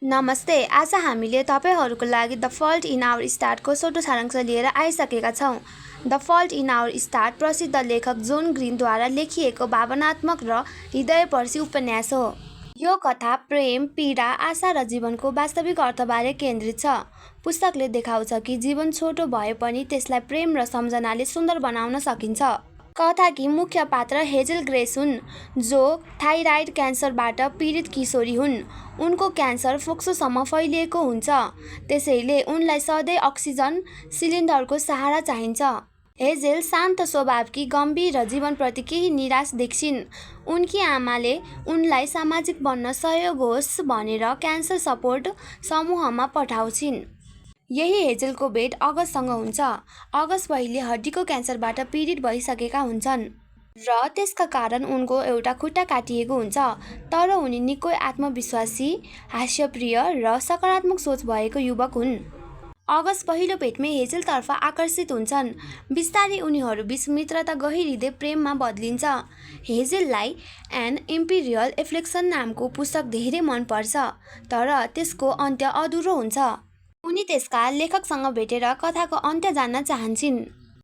नमस्ते। आज हामीले तपाईँहरूको लागि द फल्ट इन आवर स्टारको छोटो सारांश लिएर आइसकेका छौँ। The fault in our star प्रसिद्ध लेखक जोन ग्रिनद्वारा लेखिएको भावनात्मक र हृदयस्पर्शी उपन्यास हो। यो कथा प्रेम, पीडा, आशा र जीवनको वास्तविक अर्थबारे केन्द्रित छ। पुस्तकले देखाउँछ कि जीवन छोटो भए पनि त्यसलाई प्रेम र सम्झनाले सुन्दर बनाउन सकिन्छ। कथाकी मुख्य पात्र हेजल ग्रेस हुन्, जो थाइराइड क्यान्सरबाट पीडित किशोरी हुन्। उनको क्यान्सर फोक्सोसम्म फैलिएको हुन्छ, त्यसैले उनलाई सधैँ अक्सिजन सिलिन्डरको सहारा चाहिन्छ। हेजेल शान्त स्वभावकी, गम्भीर र जीवनप्रति केही निराश देख्छिन्। उनकी आमाले उनलाई सामाजिक बन्न सहयोग होस् भनेर क्यान्सर सपोर्ट समूहमा पठाउँछिन्। यही हेजेलको भेट अगस्टसँग हुन्छ। अगस्ट पहिले हड्डीको क्यान्सरबाट पीडित भइसकेका हुन्छन् र त्यसका कारण उनको एउटा खुट्टा काटिएको हुन्छ। तर उनी निकै आत्मविश्वासी, हास्यप्रिय र सकारात्मक सोच भएको युवक हुन्। अगस्ट पहिलो भेटमै हेजेलतर्फ आकर्षित हुन्छन्। बिस्तारै उनीहरूबीच मित्रता गहिरिँदै प्रेममा बदलिन्छ। हेजेललाई एन इम्पिरियल एफ्लेक्सन नामको पुस्तक धेरै मनपर्छ, तर त्यसको अन्त्य अधुरो हुन्छ। उनी त्यसका लेखकसँग भेटेर कथाको अन्त्य जान्न चाहन्छन्।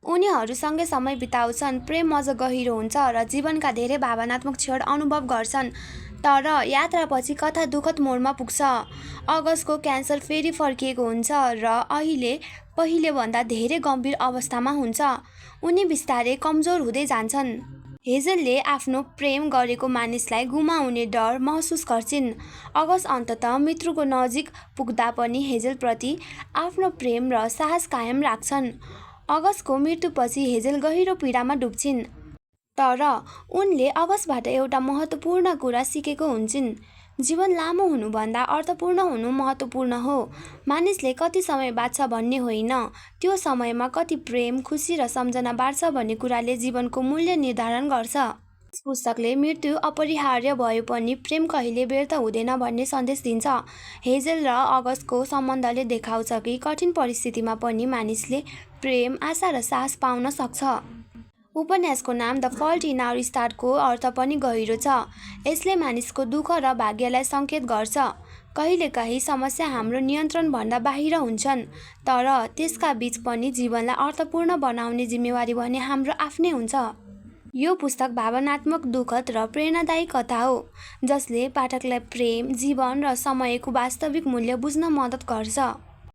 उनीहरूसँगै समय बिताउँछन्, प्रेम अझ गहिरो हुन्छ र जीवनका धेरै भावनात्मक क्षण अनुभव गर्छन्। तर यात्रापछि कथा दुःखद मोडमा पुग्छ। अगस्टको क्यान्सर फेरि फर्किएको हुन्छ र अहिले पहिलेभन्दा धेरै गम्भीर अवस्थामा हुन्छ। उनी बिस्तारै कमजोर हुँदै जान्छन्। हेजलले आफ्नो प्रेम गरेको मानिसलाई गुमाउने डर महसुस गर्छिन्। अगस्ट अन्ततः मृत्युको नजिक पुग्दा पनि हेजलप्रति आफ्नो प्रेम र साहस कायम राख्छन्। अगस्टको मृत्युपछि हेजल गहिरो पीडामा डुब्छिन्, तर उनले अगस्टबाट एउटा महत्त्वपूर्ण कुरा सिकेको हुन्छन्। जीवन लामो हुनुभन्दा अर्थपूर्ण हुनु महत्त्वपूर्ण हो। मानिसले कति समय बाँच्छ भन्ने होइन, त्यो समयमा कति प्रेम, खुसी र सम्झना बाँड्छ भन्ने कुराले जीवनको मूल्य निर्धारण गर्छ। यस पुस्तकले मृत्यु अपरिहार्य भए पनि प्रेम कहिले व्यर्थ हुँदैन भन्ने सन्देश दिन्छ। हेजल र अगस्टको सम्बन्धले देखाउँछ कि कठिन परिस्थितिमा पनि मानिसले प्रेम, आशा र साहस पाउन सक्छ। उपन्यासको नाम द फल्ट इन आवर स्टारको अर्थ पनि गहिरो छ। यसले मानिसको दुःख र भाग्यलाई सङ्केत गर्छ। कहिलेकाहीँ समस्या हाम्रो नियन्त्रणभन्दा बाहिर हुन्छन्, तर त्यसका बीच पनि जीवनलाई अर्थपूर्ण बनाउने जिम्मेवारी भने हाम्रो आफ्नै हुन्छ। यो पुस्तक भावनात्मक, दुःखद र प्रेरणादायी कथा हो, जसले पाठकलाई प्रेम, जीवन र समयको वास्तविक मूल्य बुझ्न मद्दत गर्छ।